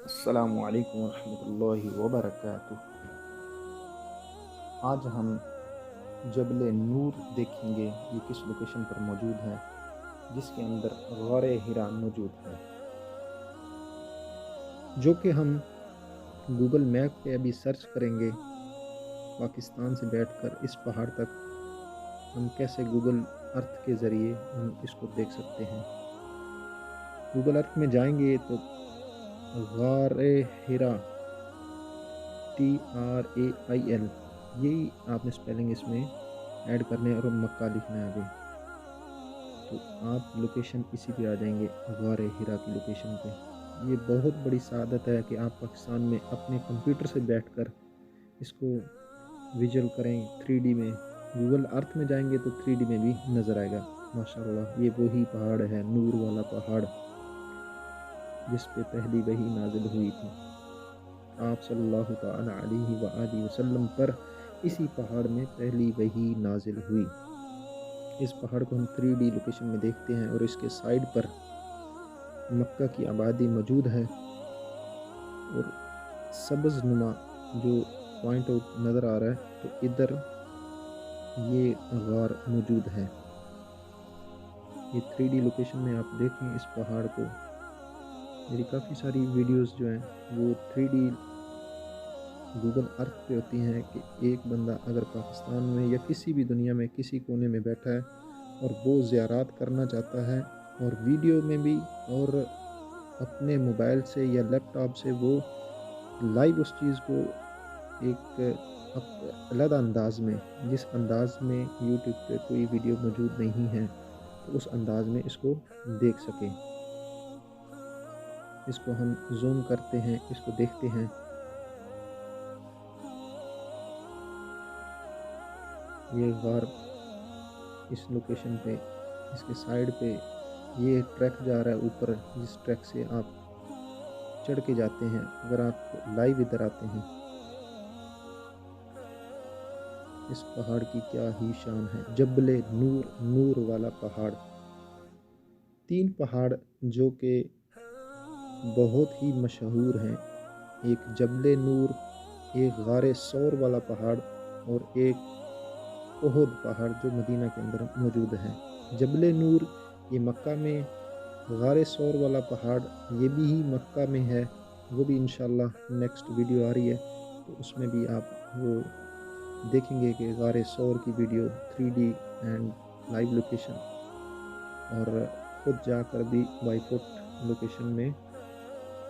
السلام علیکم ورحمۃ اللہ وبرکاتہ۔ آج ہم جبل نور دیکھیں گے، یہ کس لوکیشن پر موجود ہے، جس کے اندر غار ہرا موجود ہے، جو کہ ہم گوگل میپ پہ ابھی سرچ کریں گے۔ پاکستان سے بیٹھ کر اس پہاڑ تک ہم کیسے گوگل ارتھ کے ذریعے ہم اس کو دیکھ سکتے ہیں۔ گوگل ارتھ میں جائیں گے تو غار ہرا TRAIL، یہی آپ نے سپیلنگ اس میں ایڈ کرنے اور مکہ لکھنا ہے ابھی، تو آپ لوکیشن اسی پہ آ جائیں گے، غار ہرا کی لوکیشن پہ۔ یہ بہت بڑی سعادت ہے کہ آپ پاکستان میں اپنے کمپیوٹر سے بیٹھ کر اس کو ویژول کریں 3D میں۔ گوگل ارتھ میں جائیں گے تو 3D میں بھی نظر آئے گا۔ ماشاءاللہ یہ وہی پہاڑ ہے، نور والا پہاڑ، جس پہ پہلی وحی نازل ہوئی تھی۔ آپ صلی اللہ تعالی علیہ وآلہ وسلم پر اسی پہاڑ میں پہلی وحی نازل ہوئی۔ اس پہاڑ کو ہم 3D لوکیشن میں دیکھتے ہیں اور اس کے سائڈ پر مکہ کی آبادی موجود ہے، اور سبز نما جو پوائنٹ آؤٹ نظر آ رہا ہے، تو ادھر یہ غار موجود ہے۔ یہ 3D لوکیشن میں آپ دیکھیں اس پہاڑ کو۔ میری کافی ساری ویڈیوز جو ہیں وہ 3D گوگل ارتھ پہ ہوتی ہیں، کہ ایک بندہ اگر پاکستان میں یا کسی بھی دنیا میں کسی کونے میں بیٹھا ہے اور وہ زیارات کرنا چاہتا ہے، اور ویڈیو میں بھی اور اپنے موبائل سے یا لیپ ٹاپ سے وہ لائیو اس چیز کو ایک علیحدہ انداز میں، جس انداز میں یوٹیوب پہ کوئی ویڈیو موجود نہیں ہے، تو اس انداز میں اس کو دیکھ سکیں۔ اس کو ہم زوم کرتے ہیں، اس کو دیکھتے ہیں۔ یہ غار اس لوکیشن پہ، اس کے سائڈ پہ یہ ٹریک جا رہا ہے اوپر، جس ٹریک سے آپ چڑھ کے جاتے ہیں۔ اگر آپ لائیو ادھر آتے ہیں، اس پہاڑ کی کیا ہی شان ہے، جبل نور، نور والا پہاڑ۔ 3 پہاڑ جو کہ بہت ہی مشہور ہیں، ایک جبل نور، ایک غار ثور والا پہاڑ، اور ایک احد پہاڑ جو مدینہ کے اندر موجود ہے۔ جبل نور یہ مکہ میں، غار ثور والا پہاڑ یہ بھی ہی مکہ میں ہے، وہ بھی انشاءاللہ نیکسٹ ویڈیو آ رہی ہے، تو اس میں بھی آپ وہ دیکھیں گے کہ غار ثور کی video 3D and live location, اور خود جا کر بھی بائی فٹ لوکیشن میں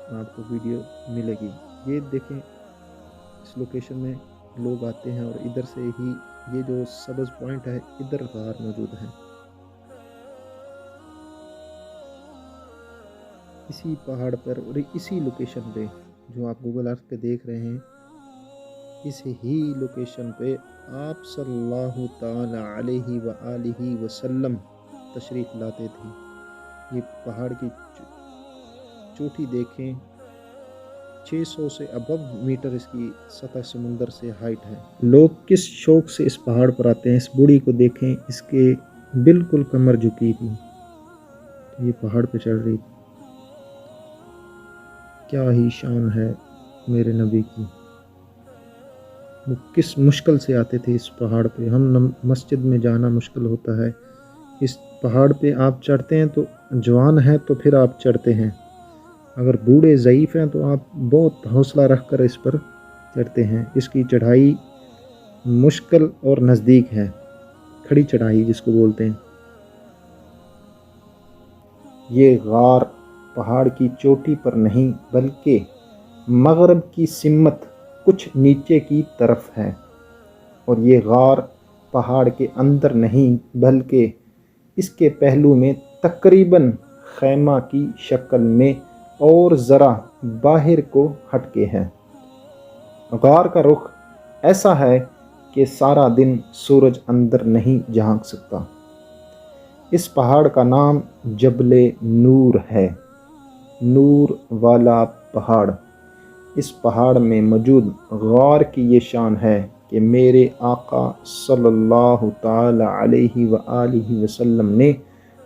آپ کو ویڈیو ملے گی۔ یہ دیکھیں، اس لوکیشن میں لوگ آتے ہیں، اور ادھر سے ہی یہ جو سبز پوائنٹ ہے، ادھر غار موجود ہے۔ اسی پہاڑ پر اور اسی لوکیشن پہ جو آپ گوگل ارتھ پہ دیکھ رہے ہیں، اس ہی لوکیشن پہ آپ صلی اللہ تعالی علیہ وآلہ وسلم تشریف لاتے تھے۔ یہ پہاڑ کی چوٹی دیکھیں، 600 سے ابو میٹر اس کی سطح سمندر سے ہائٹ ہے۔ لوگ کس شوق سے اس پہاڑ پر آتے ہیں۔ اس بوڑھی کو دیکھیں، اس کے بالکل کمر جھکی تھی، یہ پہاڑ پہ چڑھ رہی تھی۔ کیا ہی شان ہے میرے نبی کی۔ وہ کس مشکل سے آتے تھے اس پہاڑ پہ۔ ہم مسجد میں جانا مشکل ہوتا ہے، اس پہاڑ پہ آپ چڑھتے ہیں تو جوان ہیں تو پھر آپ چڑھتے ہیں، اگر بوڑھے ضعیف ہیں تو آپ بہت حوصلہ رکھ کر اس پر چڑھتے ہیں۔ اس کی چڑھائی مشکل اور نزدیک ہے، کھڑی چڑھائی جس کو بولتے ہیں۔ یہ غار پہاڑ کی چوٹی پر نہیں بلکہ مغرب کی سمت کچھ نیچے کی طرف ہے، اور یہ غار پہاڑ کے اندر نہیں بلکہ اس کے پہلو میں تقریباً خیمہ کی شکل میں اور ذرا باہر کو ہٹ کے ہے۔ غار کا رخ ایسا ہے کہ سارا دن سورج اندر نہیں جھانک سکتا۔ اس پہاڑ کا نام جبل نور ہے، نور والا پہاڑ۔ اس پہاڑ میں موجود غار کی یہ شان ہے کہ میرے آقا صلی اللہ تعالی علیہ وآلہ وسلم نے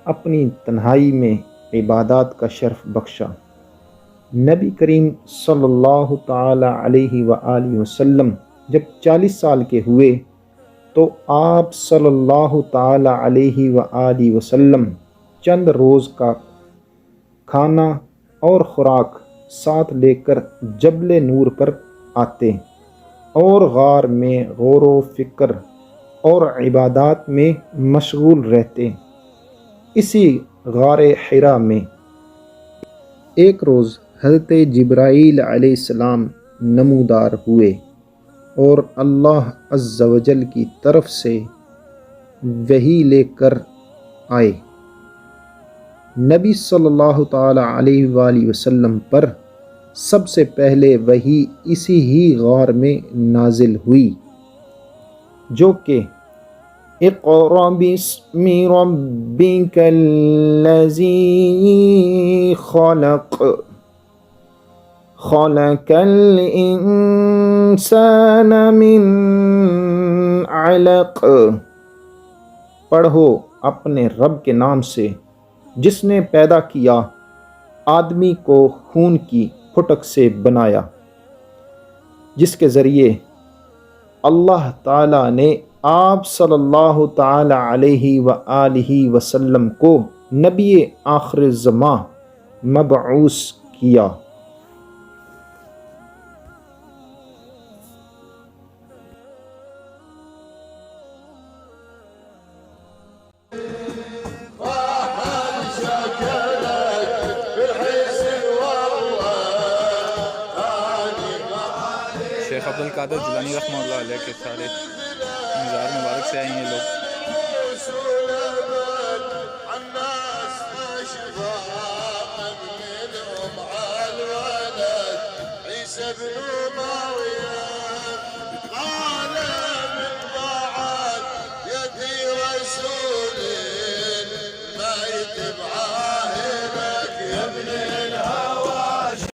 اپنی تنہائی میں عبادات کا شرف بخشا۔ نبی کریم صلی اللہ تعالی علیہ وآلہ وسلم جب 40 سال کے ہوئے تو آپ صلی اللہ تعالی علیہ وآلہ وسلم چند روز کا کھانا اور خوراک ساتھ لے کر جبل نور پر آتے اور غار میں غور و فکر اور عبادات میں مشغول رہتے۔ اسی غار حرا میں ایک روز حضرت جبرائیل علیہ السلام نمودار ہوئے اور اللہ عز و جل کی طرف سے وحی لے کر آئے۔ نبی صلی اللہ تعالی علیہ وآلہ وسلم پر سب سے پہلے وحی اسی ہی غار میں نازل ہوئی، جو کہ اقرأ باسم ربک الذی خلق خلق الانسان من علق، پڑھو اپنے رب کے نام سے جس نے پیدا کیا آدمی کو خون کی پھٹک سے بنایا، جس کے ذریعے اللہ تعالیٰ نے آپ صلی اللہ تعالی علیہ وآلہ وسلم کو نبی آخر زماں مبعوث کیا۔ شیخ عبدالقادر جیلانی رحمہ اللہ علیہ کے سارے مزار مبارک سے آئے ہیں لوگ۔ يدي رسول ما يتبعه